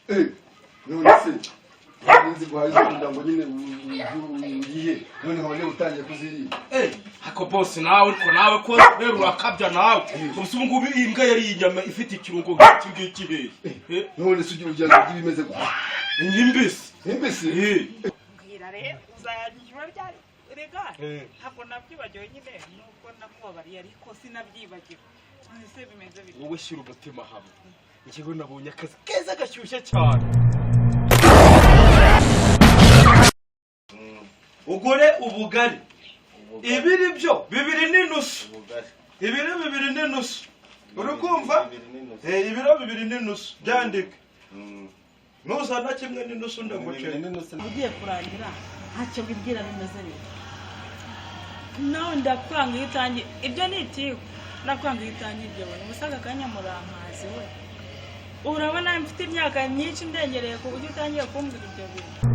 none se nzi guhaza kugira ngo nyine uyihe none nkabone utangiye kuziri ako boss nawe ko nawe ko rero urakabya nawe ubu ngubu imbwa yari inyama ifite ikirungo ngiki he none se ugira ujya bimeze gute imbisi ngira rero uzayanyijwa byari rega hako nabyibagiwe nyine nuko nakubabariye ariko sinabyibagiwe nise bimeze bite wowe shira umutima hamwe njyewe nabonye akazi keza gashyushye cyane ugore ubugari ibiri byo 2 n'inusu ibiro 2 n'inusu urukumva ibiro 2 n'inusu byandike nuzana kimwe n'inusu ndagucye ugiye kurangira ntacyo bibwira bimeze bite nawe ndakwanga yitangiye ibyo ni itiwe nakwanga yitangiye ibyo bone musaga kanyamurankazi we urabona mfite imyaka myinshi ndengereye ku buryo utangiye kumbwira ibyo bintu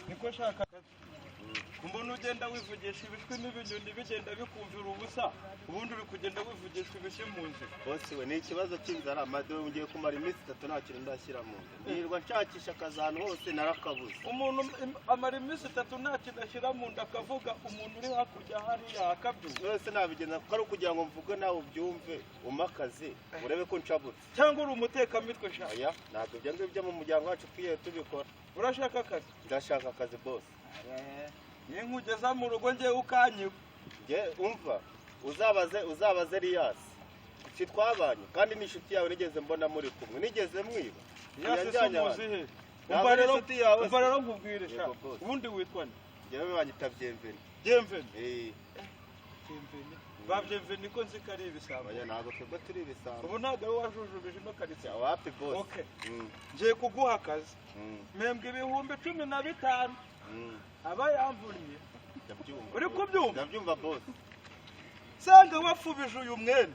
niko shaka kumbona ugenda wivugisha ibishwi n'ibinyoni bigenda bikumvira ubusa ubundi uri kugenda wivugisha ibishwi mu nzira bose we ni ikibazo cy'inzara madore ngiye kumara iminsi 3 nta kintu ndashyira mu nda nirwa nshakisha akazana hose narakabuze umuntu amara iminsi 3 nta kintu ashyira mu nda akavuga umuntu uri hakurya hariya akabyumva wese nabigenda kuko ari kugira ngo mvuge nawe ubyumve umakaze urebe ko ncabutse cyangwa uri umutekamitwe shaka oya ntabwo ibyo ngibyo mu muryango wacu twiye tubikora urashaka akazi ndashaka akazi bose ye nkugeza mu rugo ngiye ukanyiwe nge umva uzabaze Elias twabanye kandi n'inshuti yawe nigeze mbona muri kumwe nigeze mwiba yasumuzihe umva rero nkubwire sha ubundi witwa nde yewe banyita Byemveni Byemveni Byemveni ko nzi kari ibisabo oya ntabwo twebwe turi ibisabo ubu ntabwo ari wajujubije no karitsiye wapi boss okay ngiye kuguha akazi membwe 15,000 aba yamvuniye uri kubyumva ndabyumva boss sanga wafubije uyu mwene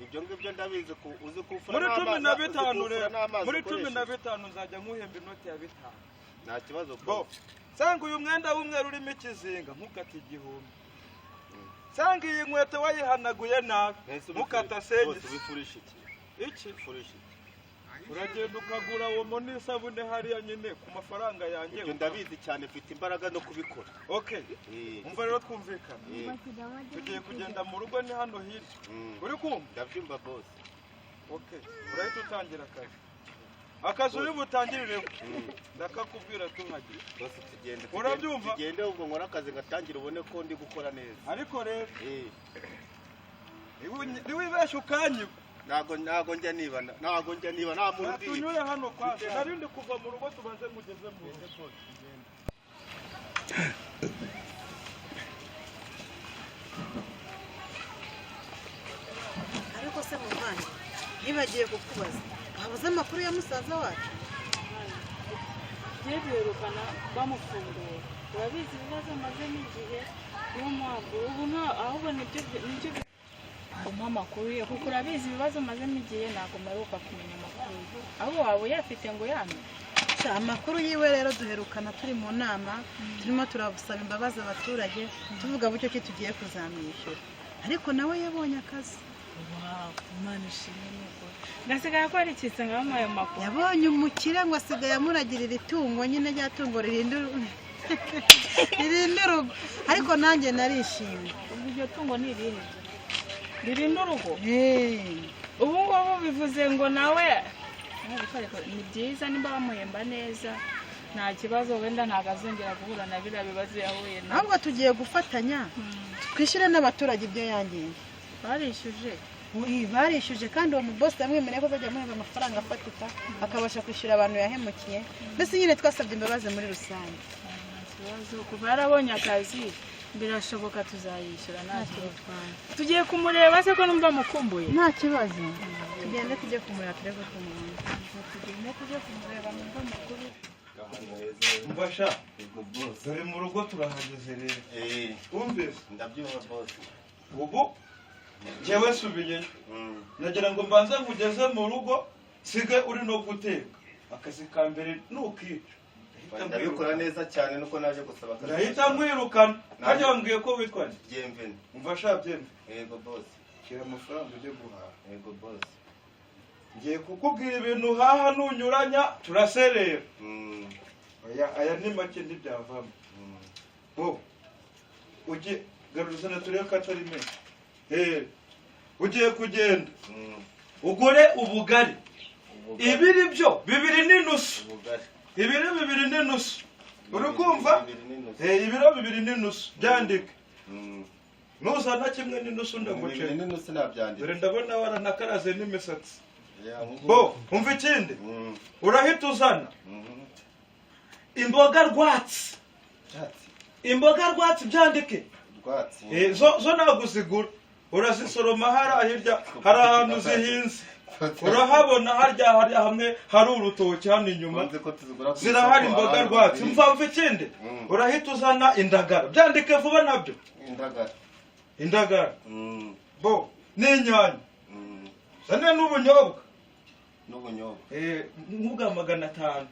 ibyo ngibyo ndabizi ko uzi kufura muri 15 rero muri 15 nzajya nkuhemba inoti ya 5 nta kibazo boss sanga uyu mwenda w'umweru urimo ikizinga nkukata igihumbi sanga iyi nkweto wayihanaguye nabi nkukata sengi bifurisha iki uragenda ukagura uwo n'isabune hariya nyine ku mafaranga yanjye ibyo ndabizi cyane mfite imbaraga no kubikora okay umva rero twumvikana tugiye kugenda mu rugo ni hano hirya uri kumva ndabyumva boss okay urahita utangira akazi uri butangirire ndakakubwira tuhagiye boss tugende urabyumva tugende ubwo nkora akazi gatangira ubone ko ndi gukora neza ariko rero niwibeshe ukanyiwe ntago njya niba nta muntu ndi tunyure hano kwaje narindi kuva mu rugo tubanze mugeze mu rugo ariko se muvanye nibagiye kukubaza wabuze amakuru ya musaza wacu yegerukana bamufungura urabizi ibibazo amaze n'igihe niyo mpamvu ubu ahubwo nibyo nguma amakuru ye kuko urabizi ibibazo amaze n'igihe ntabwo mperuka kumenya amakuru aho waba uyafite ngo yame amakuru yiwe rero duherukana turi mu nama turimo turabusaba imbabazi abaturage tuvuga bucyo ki tugiye kuzamwishyura ariko nawe yabonye akazi Imana ishimwe nuko ngasigaye ko ari ikisanga mu ayo makuru yabonye umukire ngo asigaye amuragirira itungo nyine rya tungo ririnda urugo ariko nanjye narishimye iryo tungo ni irihe ririnda urugo ubu ngubu bivuze ngo nawe ni byiza nimba bamuhemba neza nta kibazo wenda ntabwo azongera guhura na biriya bibazo yahuye nabyo ahubwo tugiye gufatanya twishyure n'abaturage ibyo yangiye barishyuje kandi uwo mubosi yamwemereye ko azajya amuhemba amafaranga afatika akabasha kwishyura abantu yahemukiye mbese nyine twasabye imbabazi muri rusange kuva yarabonye akazi birashoboka tuzayishyura nta kibazo tugiye kumureba se ko numva mukumbuye nta kibazo tugende tujye kumureba turebe ko tujye kumureba numva amakuru mbasha dore mu rugo turahageze rero wumvise ndabyumva boss ubu njyewe subiyeyo nagira ngo mbanze nkugeze mu rugo sige uri no guteka akazi ka mbere ni ukwica. ndabikora neza cyane nuko naje gusaba akazi. Ndahita nkwirukana. Hajya wambwiye ko witwa nde? Byemvene. Umva sha Byemvene. Yego boss. Kira amafaranga ujye guhaha. Yego boss. Ngiye kukubwira ibintu uhaha nunyuranya turaserera. Aya ni make ntibyavamo. Bo ugiye garuzana turebe ko atari menshi. Ugiye kugenda ugure ubugari ibiri byo 2 n'inusu. Ibiro 2 n'inusu. Uri kumva? Ibiro 2 n'inusu byandike. Nuzana kimwe n'inusu ndaguceka. 2 n'inusu nabyandike. Dore ndabona waranakaraze n'imisatsi. Bo umva ikindi urahita uzana imboga rwatsi. Imboga rwatsi byandike. Zo naguzigura urazisoroma hirya hari ahantu zihinze. Urahabona harya hamwe hari urutoki hano inyuma zirahari imboga rwatsi. Mva ikindi urahita uzana indagara byandike vuba nabyo. Indagara bo n'inyanya zane n'ubunyobwa. Nk'ubwa 500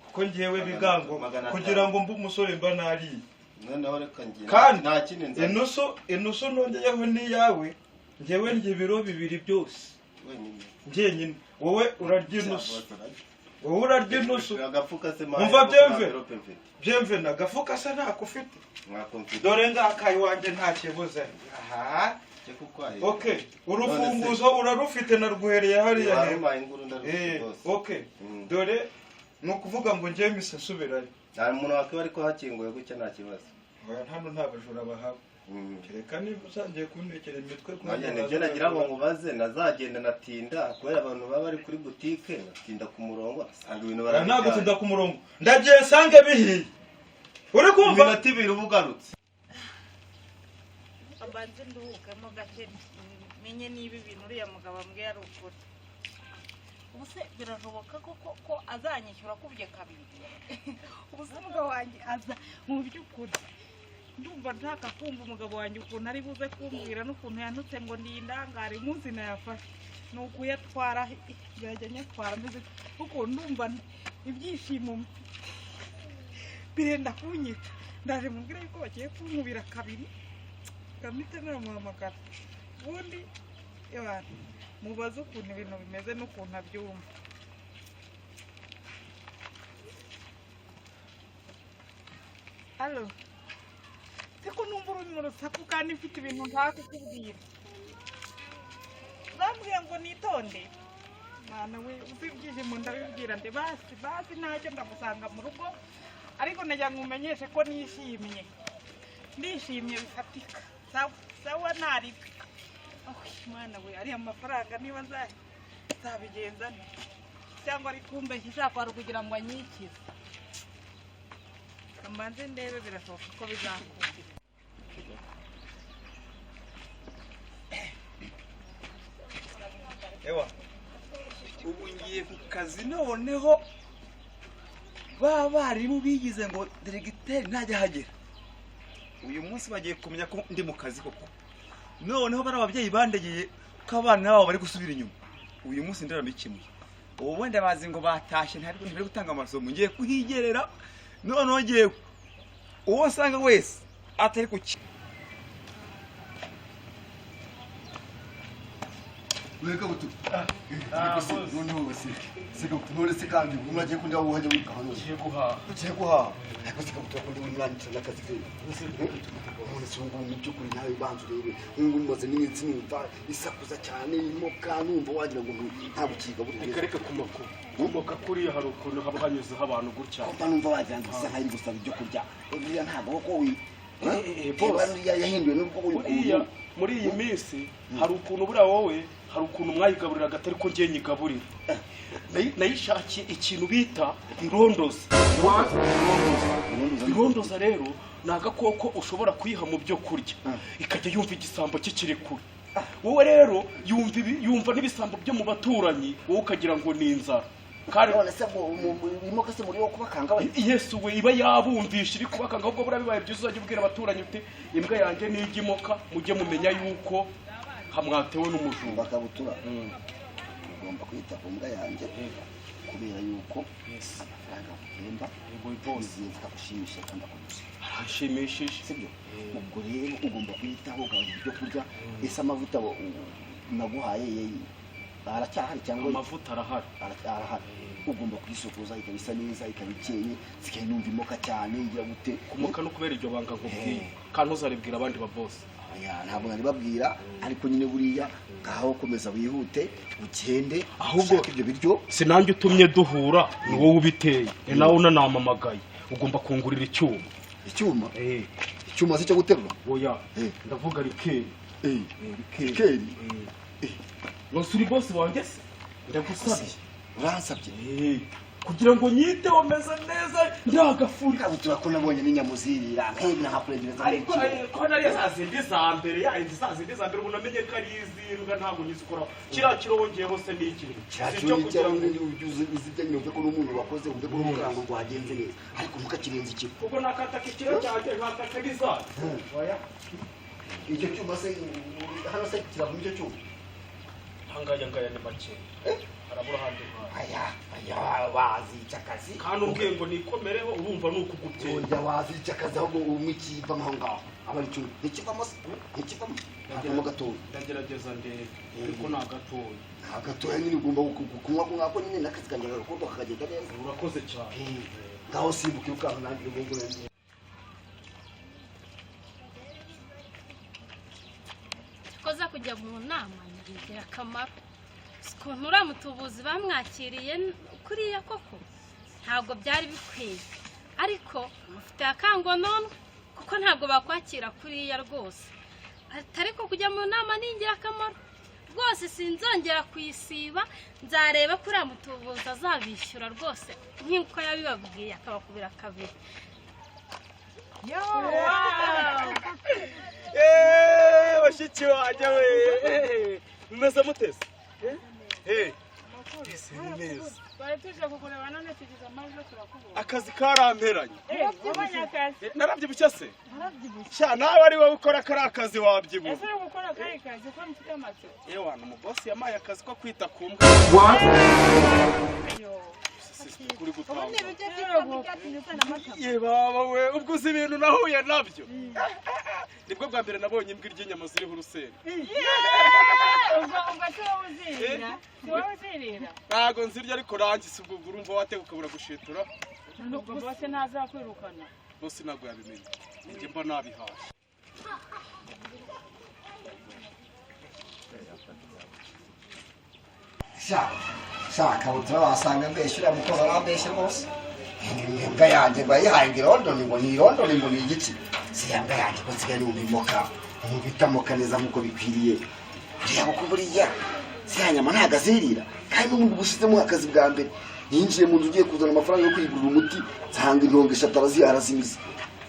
kuko ngiyewe bigango kugira ngo mbe umusore mba nariye. Noneho reka ngiye nta kindi nza inusu nongeyeho niyawe ngiyewe ngiye ibiro 2 byose njyenyine. Wowe urarya inusu. Agafuka se umva Byemvene agafuka se ntako ufite. Dore ngakayi wanjye nta kibuze. Aha okay urufunguzo urarufite narguhereye hariya hepfo. Okay dore nukuvuga ngo ngiye mise subirayo. Nta muntu wakwe ariko hakinguye gucya nta kibazo. Hano nta bajura bahawe. Kereka niba usangiye kuntekera imitwe kwanya nibyo nagira ngo ngubaze nazagenda natinda kubera abantu baba bari kuri boutique natinda ku murongo asanga ibintu barabika. Ntabwo tinda ku murongo. Ndagiye sange bihiye. Uri kumva? Iminota 2 ubugarutse. Abanze nduhukamo gake menye niba ibintu uriya mugabo ambwiye ari ukuri. Ubuse birashoboka ko azanyishyura kubye kabiri. Ubuse umugabo wanjye aza mu by'ukuri. Ndumva ntaka kumva umugabo wanjye ukuntu ari buze kumbwira n'ukuntu yanutse ngo ndindangare umunsi nayafashe. Nuko yatwara yajyanye twara mbize kuko ndumva ibyishimo birenda kunyita. Ndaje mubwira yuko bagiye kunkubira kabiri. Kamite naramuhamagara. Ubundi yabana mubaze ukuntu ibintu bimeze n'ukuntu abyumva. Halo. Siko numva uri mu rusaku kandi mfite ibintu ntaka kukubwira. Bambwiye ngo nitonde. Mwana we uzibyije mu ndabibwira nde basi ntacyo ndamusanga mu rugo. Ariko najya ngumenyeshe ko nishimye. Ndishimye bifatika. Sawa nari. Mwana we ari amafaranga niba zabigenza cyangwa ari kumbe nshaka kugira ngo anyikize. Kamanze ndebe birashoboka ko bizakunda. Ewa ubu ngiye ku kazi noneho barimu bigize ngo diregiteri ntajya hagera. Uyu munsi bagiye kumenya ko ndi mu kazi koko. Noneho bari ababyeyi bandegeye ko abana babo bari gusubira inyuma. Uyu munsi ndaramikimuye. Ubu wenda bazi ngo batashye ntari gutanga amasomo ngiye kuhigerera. Noneho ngiye uwo nsanga wese atari kuki. Weka butu. Noneho wese. Siko nturese kandi umagiye kunda uhaje muri gahunda. Ugiye guha. Ariko siko butu kundi mwanditse n'akazi ke. Umuntu sungu mu byukuri nawe banzu rero. Ngo mumaze n'iminsi numva isakuza cyane irimo kanumva wagira ngo nta bukiga buri. Reka kumakuru. Umuka kuri hari ukuntu haba hanyuzeho abantu gutya. Numva wagira ngo isa hari gusaba ibyo kurya. Buriya ntabwo ko boss yahinduwe n'ubwo muri iyi minsi hari ukuntu buriya wowe hari ukuntu mwayigaburira gatari ko ngiye nyigaburira. Nayishakiye ikintu bita irondoza. Irondoza rero ni agakoko ushobora kuyiha mu byo kurya ikajya yumva igisambo kikiri kure. Wowe rero yumva n'ibisambo byo mu baturanyi wowe ukagira ngo ni inzara. Kandi none se imoka se muri wo kubakanga we. Yesu we iba yabumvisha iri kubakanga ahubwo bura bibaye byiza uzajya ubwira abaturanyi uti imbwa yanjye n'igimoka mujye mumenya yuko hamwatewe n'umujumba bakabutura. Ugomba kwita ku mbwa yanjye kubera yuko amafaranga uhemba yuzuye zikagushimisha kandi akunyuze arashimishije sibyo ubwo rero ugomba kwitaho ugabanya ibyo kurya ese amavuta naguhaye aracyahari cyangwa amavuta arahari ugomba kuyisukuza ikaba isa neza ikaba ikeye zikayinumva imoka cyane igira gute kumoka no kubera iryo banga nkubwiye kandi uzaribwira abandi ba boss ntabwo naribabwira ariko nyine buriya ngaho komeza wihute ugende ahubwo ibyo biryo sinanjye utumye duhura ni wowe ubiteye ni nawe unanamamagaye ugomba kungurira icyuma icyuma se cyo guterura oya ndavuga rikeri rikeri uri boss wanjye se ndagusabye uransabye kugira ngo nyite umeze neza ndagafuri kabutura ko nabonye n'inyamuzirira nk'ibi nakakuregereza ariko ko nari zazindi za mbere zazindi za mbere unamenye ko ari izindwa ntabwo nyizikora kiriya kirongeye hose ni iki cyo kugira ngo uzibye nyine ko n'umuntu wakoze ude ko n'umurango rwagenze neza ariko ntukakirenze iki ubwo nakataka ikiro cyanjye nkataka bizaza oya icyo cyuma se hano se kiravuma icyo cyuma ngaya ni make harabura handi aya wazica akazi kandi ubwiye ngo nikomereho urumva ni ukugubye urya wazica akazi ahubwo umwikiva aho ngaho aba ari cyo ntikivamo ntakivamo gatoya ndagerageza ndebe ariko ni agatoya agatoya nyine ugomba kunywa nk'ako nyine n'akazi kanjye gakorwa kakagenda neza urakoze cyane ngaho simbuka ukanka nanjye ubwo koza kujya mu nama ngira akamaro ukuntu uriya mutubuzi bamwakiriye kuriya koko ntabwo byari bikwiye ariko mufite akangonono kuko ntabwo bakwakira kuriya rwose ariko kujya mu nama ni ingirakamaro rwose sinzongera kuyisiba nzareba ko uriya mutubuzi azabishyura rwose nk'uko yabibabwiye akabakubira kabiri bashiki wanjye we mumeze mutese ese ni neza bari tuje kukureba none tugize amahirwe turakubona akazi karamperanye ubonye akazi narabyibushye se sha nawe ari wowe ukora kari akazi wabyibuha ese uri gukora kari kazi ko mfite amatsiko yewe na mubosi yamaye akazi ko kwita ku mbwa kuri gutanga ye baba we ubwo uzi ibintu nahuye nabyo nibwo bwa mbere nabonye imbwa ry'inyama ziriho urusenda ntago nzirya ariko rangiza ubwo urumva wateka ukabura gushitura bose ntazakwirukana bose ntabwo yabimenye njye mba nabihaye shaka utura wasanga mbeshyura mukoza arambeshye rwose imbwa yanjye ngo yayihaye ngo irondoni ngo ni irondoni ngo ni igiki si ya mbwa yanjye ko nsigaye numva imoka numva itamoka neza nk'uko bikwiriye reba ko buriya si ya nyama ntabwo azirira kandi n'ubundi bushyizemo akazi bwa mbere yinjiye mu nzu ugiye kuzana amafaranga yo kwigurira umuti nsanga intongo eshatu arazimize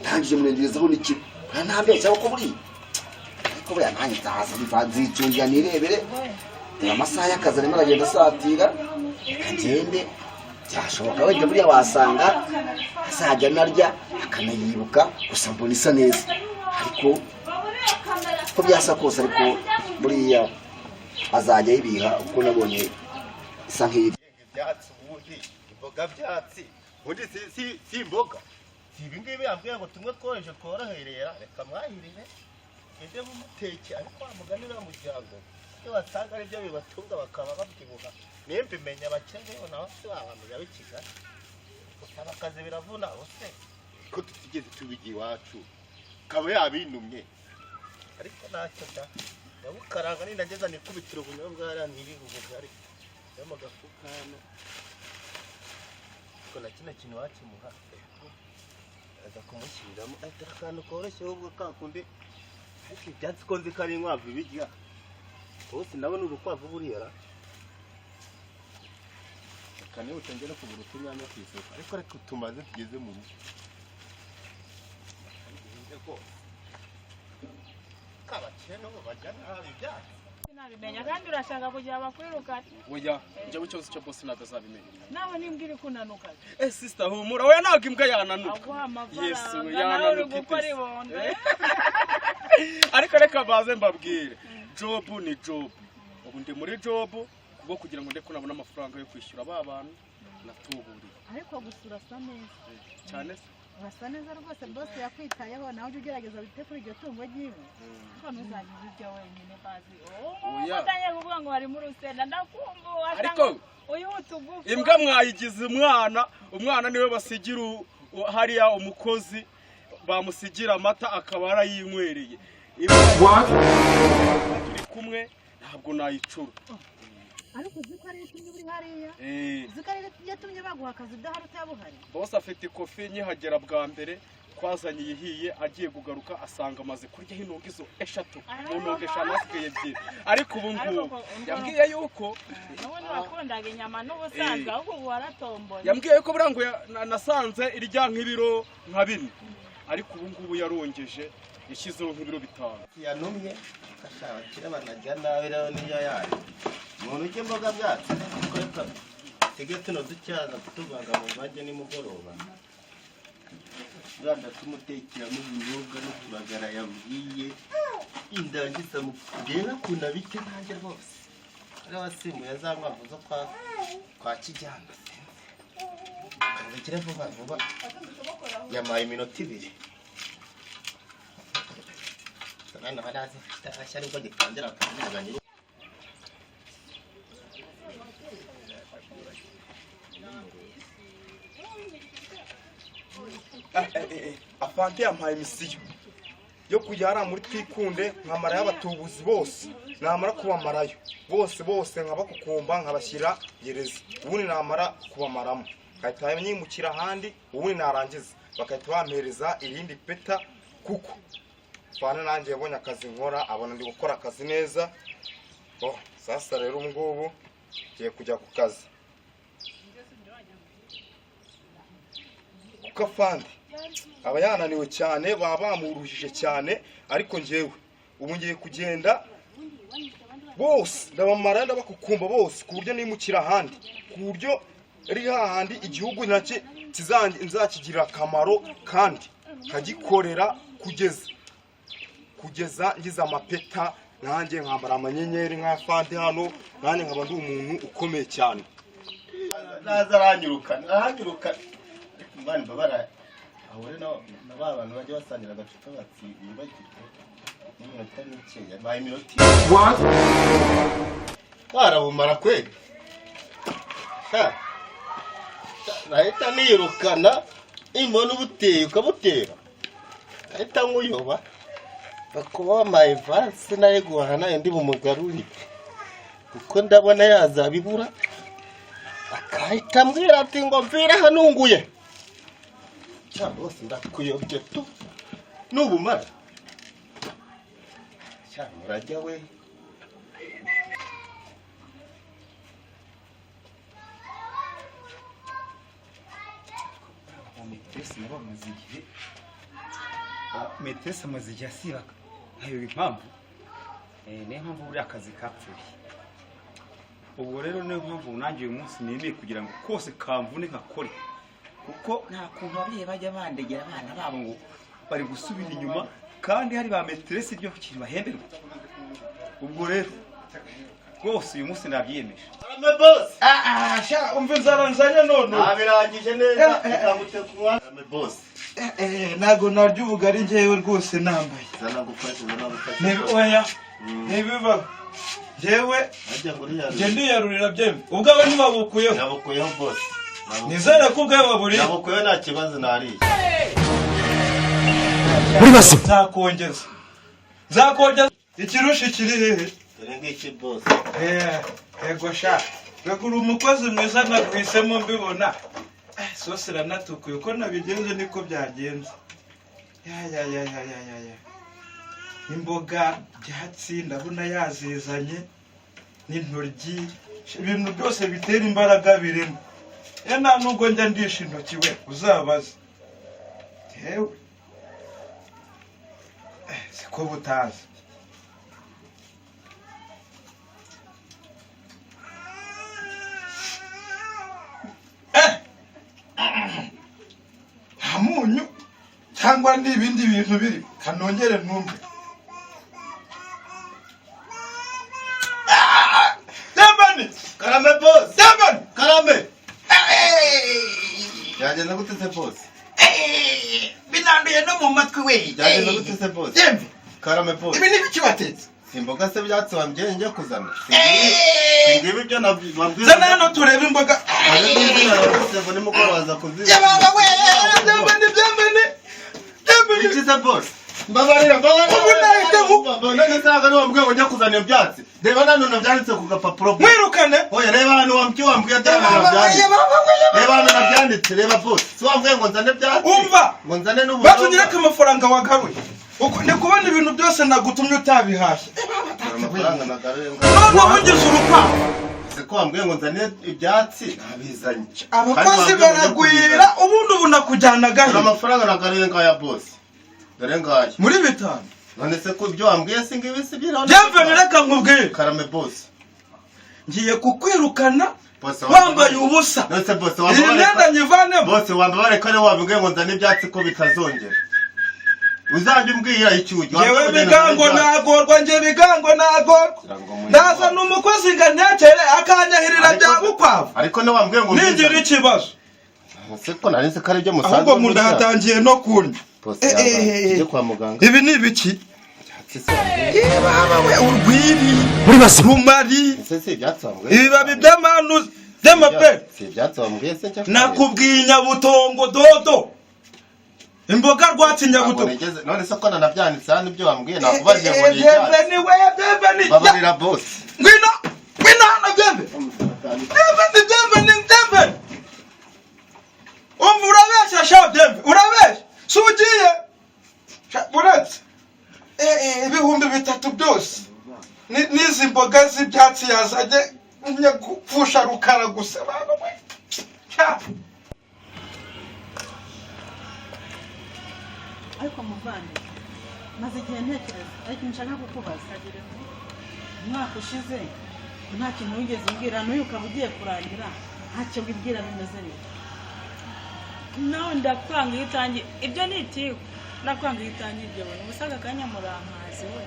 ntangije murengerezaho n'ikiro ntambeshyaho ko buriya ariko buriya nanjye nzaza nzicungira nirebere amasaha y'akazi arimo aragenda asatira reka ngende byashoboka wenda buriya wasanga azajya anarya akanayibuka gusa mbona isa neza ariko ko byasa kose ariko buriya azajya yibiha uko nabonye isa nk'iri ibyatsi ubundi imboga byatsi ubundi si imboga si ibi ngibi yambwiye ngo tumwe tworoheje tworoherera reka mwahirire ujye mumuteke ariko wa mugani uriya muryango iyo basanga aribyo bibatunga bakaba babyibuha niyo mbimenya abakene naho si wabamenya b'i Kigali gusaba akazi biravuna use ko tutigeze tubigira iwacu kaba yabinumye ariko ntacyo da yabukaranga ninageza nikubitira ubunyobwa hariya ntiriho ubugari yo mu gafuka hano ariko na kino kintu wakimuha aza kumushyiriramo atari akantu koroshye ahubwo kakundi ariko ibyatsi ko nzi ko ari inkwavu ibirya bose ndabona urukwavu buriya reka niba utongera kugura utunyanya ku isoko ariko reka tumaze tugeze mu rugo kabakire n'ubu barya nabi ibyatsi sinabimenya kandi urashaka kugira bakwirukane oya njyewe ikibazo cyo bose ntabwo azabimenya nawe n'imbwa iri kunanuka sister humura oya ntabwo imbwa yananuka aguha Yesu, amafaranga nawe uri gukora itese. ibondo ariko reka baze mbabwire jobu ni jobu ubu ndi muri jobu kubwo kugira ngo ndeko nabona amafaranga yo kwishyura ba bantu natuburiye ariko gusa urasa neza cyane se urasa neza rwose boss yakwitayeho nawe ujye ugerageza bite kuri iryo tungo ryiwe kuko ntuzajya ubirya wenyine bazi utangiye kuvuga ngo harimo urusenda ndakumva ariko uyu utugufa imbwa mwayigize umwana niwe basigira hariya umukozi bamusigira amata akaba arayinywereye turi kumwe ntabwo nayicura ariko uzi ko ari itumye uri hariya uzi ko ari yatumye baguha akazi udahari utabuhari bose afite ikofi nkihagera bwa mbere twazanye iyihiye agiye kugaruka asanga amaze kuryaho intongo izo 3 mu ntongo 5 hasigaye 2 ariko ubu ngubu yambwiye yuko n'ubundi wakundaga inyama n'ubusanzwe ahubwo ubu waratomboye yambwiye yuko burango nasanze irya nk'ibiro nka 4 ariko ubu ngubu yarongeje yashyizeho nk'ibiro 5 yanumye ashaka kira banajya nawe rero niyo yayo umuntu ujye mboga byatsi ariko tege tuno ducyaza kutuvanga mu bajye nimugoroba Rwanda tumutekera mu binyobwa no kuragara yabwiye indangisa mu kugera kuna bite ntange rwose ari wasimu yazamwavu zo kwa kijyana kandagira vuba yamaye iminota 2 sana hadazi tasha ariko gikandira kanyaganira afante yampaye misiyo yo kujyana muri twikunde nkamara y'abatubuzi bose namara kubamarayo bose nkabakukumba nkabashyira gereza ubundi namara kubamaramo kahita nyimukira ahandi ubundi narangiza bakahita bampereza irindi peta kuko fana nanjye yabonye akazi nkora abona ndi gukora akazi neza sasa rero ngubu ngiye kujya ku kazi kuko afande aba yananiwe cyane baba bamuruhije cyane ariko njyewe ubu ngiye kugenda bose ndabamara ndabakukumba bose ku buryo nimukira ahandi ku buryo ari hahandi igihugu nacyo nzakigirira akamaro kandi kagikorera kugeza ngize amapeta nanjye nkambara amanyenyeri nk'afande hano nanjye nkaba ndi umuntu ukomeye cyane naza aranyirukana mbani babara ahore na babantu bajye basangira agacupa batsibagirwa n'iminota mike yabaye iminota barabumara kweli nahita nirukana imbona ubuteye ukabutera nahita nkuyoba bakuba bamaye vansi naye guhana nayo ndi bumugarurire kuko ndabona yazabibura akahita mbwira ati ngo mvira hanunguye cyangwa se ndakuyobye tu n'ubumara cyangwa urajya we metrese amaze igihe asibaka nkayoba impamvu niyo mpamvu buriya akazi kapfuye ubwo rero niyo mpamvu nanjye uyu munsi nemeye kugira ngo kose kamvune nkakore kuko nta kuntu ababyeyi bajya bandegera abana babo ngo bari gusubira inyuma kandi hari ba metrese ibyo kintu bahemberwa ubwo rero rwose uyu munsi nabyiyemeje sha umva inzaranzanya none abirangije neza ikangutse kunywa boss ntago naryo ubugari njyewe rwose nambaye zana gufasha oya ntibiba njyewe ajya ngo riyarura njye ndiyarurira byembe ubwawe ntibabukuyeho nabukuyeho boss nizere ko ubwawe waburiye nabukuyeho nta kibazo nariye muri basi nzakongeza ikirushi kiri hehe dore ngiki boss yego sha gakuru umukozi mwiza nagwisemo mbibona sose ranatukuye uko nabigenze niko byagenze ya imboga byatsi ndabona yazizanye n'intoryi ibintu byose bitera imbaraga birimo nta nubwo njya ndisha intoki we uzabaze yewe siko butazi munyu cyangwa n'ibindi bintu biri kanongere numve karame boss karame Byagenda gute se boss? Binanduye no mu matwi we. Byagenda gute se boss? Yemwe. Karame boss. Ibi ni biki watetse? Simboga se byatsi wambye njye kuzana. Singibi byo nabwiye. Zana hano turebe imboga. Ari n'inzira yose ngo nimugoroza kuziba. Ya baba we. Byemene. Iki se boss? Mbabarira. Ubu nahite none saga no wambwiye ngo njye kuzana ibyatsi. Reba nano nabyanditse ku gapapuro. Mwirukane. Oya reba hano wambwiye byanditse. Reba hano nabyanditse reba boss. Si wambwiye ngo nzane byatsi. Umva. Ngo nzane n'ubu. Batunyireka amafaranga wagaruye. Uko ndi kubona ibintu byose nagutumye utabihashye. Amafaranga nagaruye. None wongeze urupapuro. Siko wambwiye ngo nzane ibyatsi nabizanye. Abakozi baragwira ubundi ubu nakujyana gahe. Amafaranga nagaruye ngaya boss. Dore ngaya. Muri 5. None se ko ibyo wambwiye singibi sibira. Jemve nereka nkubwire. Karame boss. Ngiye kukwirukana. Wambaye ubusa. None se boss wambaye. Imyenda nyivanemo. Boss wambaye kare wambwiye ngo nzane ibyatsi ko bitazongera. Uzajya umbwira icyugi. Yewe bigango nagorwa nje bigango nagorwa. Ndaza numukozi nganekere akanyahirira bya bukwavu. Ariko ne wambwiye ngo ningira ikibazo. Siko nari se kare byo musanze. Ahubwo munda hatangiye no kunya. Ije kwa muganga. Ibi ni ibiki? Baba we urwiri. Muri basumari. Se byatsambwe. Ibibabi by'amanu by'amape. Se byatsambwe se cyane. Nakubwiye nyabutongo dodo. Imboga rwatsi nyabuto. None se ko nanabyanditse hano ibyo wambwiye nakubaje ngo ni icyatsi. Bebe ni. Babarira boss. Ngwino hano bebe. Bebe. Umva urabeshya sha bebe. Urabeshya. Sugiye. Buretse. Ibihumbi 3 byose. Nizi mboga z'ibyatsi yazanye nyagupfusha rukara gusa baba we. Ariko muvande maze igihe ntekereza ariko nshaka kukubaza umwaka ushize nta kintu wigeze ubwira n'uyu ukaba ugiye kurangira ntacyo wibwira bimeze bite nawe ndakwanga iyo utangiye ibyo ni itiku ndakwanga iyo utangiye ibyo bintu ubusaga akanyamurankazi we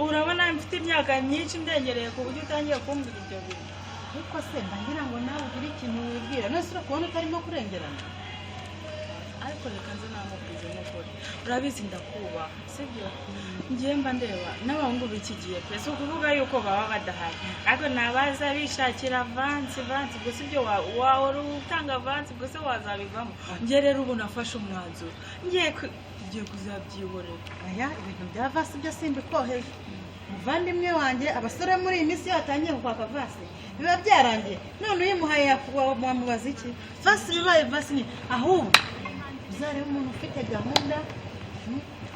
urabona mfite imyaka myinshi ndengereye ku buryo utangiye kumbwira ibyo bintu ariko se mbangira ngo nawe ugire ikintu wibwira none se urakubona utarimo kurengerana ariko reka nze namubwize n'ukuri urabizi ndakubaha sibyo ngiye mba ndeba n'abahungu b'iki gihe pe si ukuvuga yuko baba badahari ariko nabaza bishakira avansi ubwo sibyo wahora utanga avansi ubwo se wazabivamo ngiye rero ubu nafashe umwanzuro ngiye kuzabyihorera aya ibintu bya vasi byo simbikoheje muvandimwe wanjye abasore muri iyi minsi yatangiye kwaka vasi biba byarangiye none uyimuhaye wamubaza iki vasi bibaye vasi ni ahubwo uzareba umuntu ufite gahunda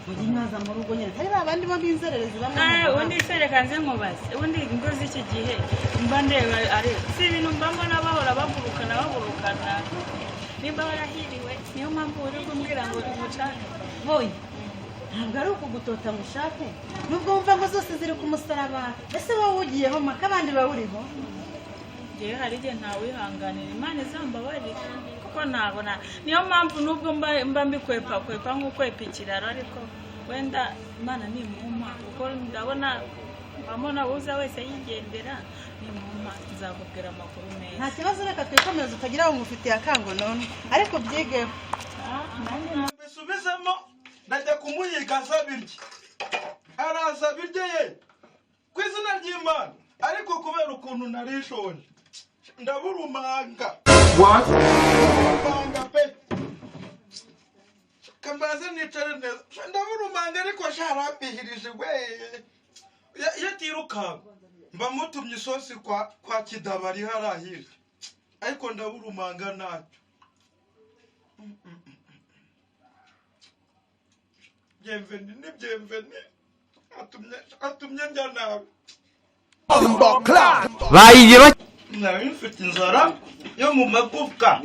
ujye mwaza mu rugo nyine hari abandi bo b'inzererezi bamwe ubundi se reka nze nkubaze ubundi ingo z'iki gihe mba ndeba areba si ibintu mba mbona bahora bagurukana nimba barahiriwe niyo mpamvu uri kumbwira ngo umucane hoye ntabwo ari ukugutota ngo ushake nubwo wumva ngo zose ziri ku musaraba ese wowe ugiyeho maka abandi bawuriho ngewe hari igihe ntawihanganira imana izambabarira kuko ntabona niyo mpamvu nubwo mba mbikwepa nk'ukwepa ikiraro ariko wenda imana nimuhuma kuko ndabona mbamona uza wese yigendera nimuhuma nzakubwira amakuru meza nta kibazo reka twikomeze utagira ngo ngufitiye akango none ariko byigeho bisubizemo ndajya kumuyiga azabirye araza birye ye ku izina ry'imana ariko kubera ukuntu narishonje ndaburumanga pe kambaze nicare neza ndaburumanga ariko sharambihirije we yatirukanka mba mutumye isosi kwa kidabari harahirye ariko ndaburumanga ntacyo byemveni atumye njya nabi bayigira nari mfite inzara yo mu magufwa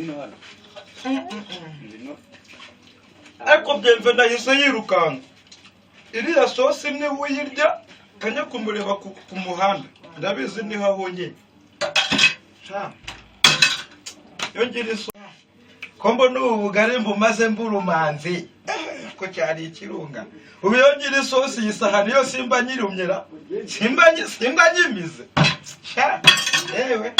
ariko byemve ndahise yirukanka iriya sosi niba uyirya kanya kumureba ku muhanda ndabizi niho ahonye yongera isosi ko mbona ubu bugari mbumaze mburumanzi ko cyari ikirunga ubu yongera isosi iyi sahani yo simba nyirumyera simba nyimize yewe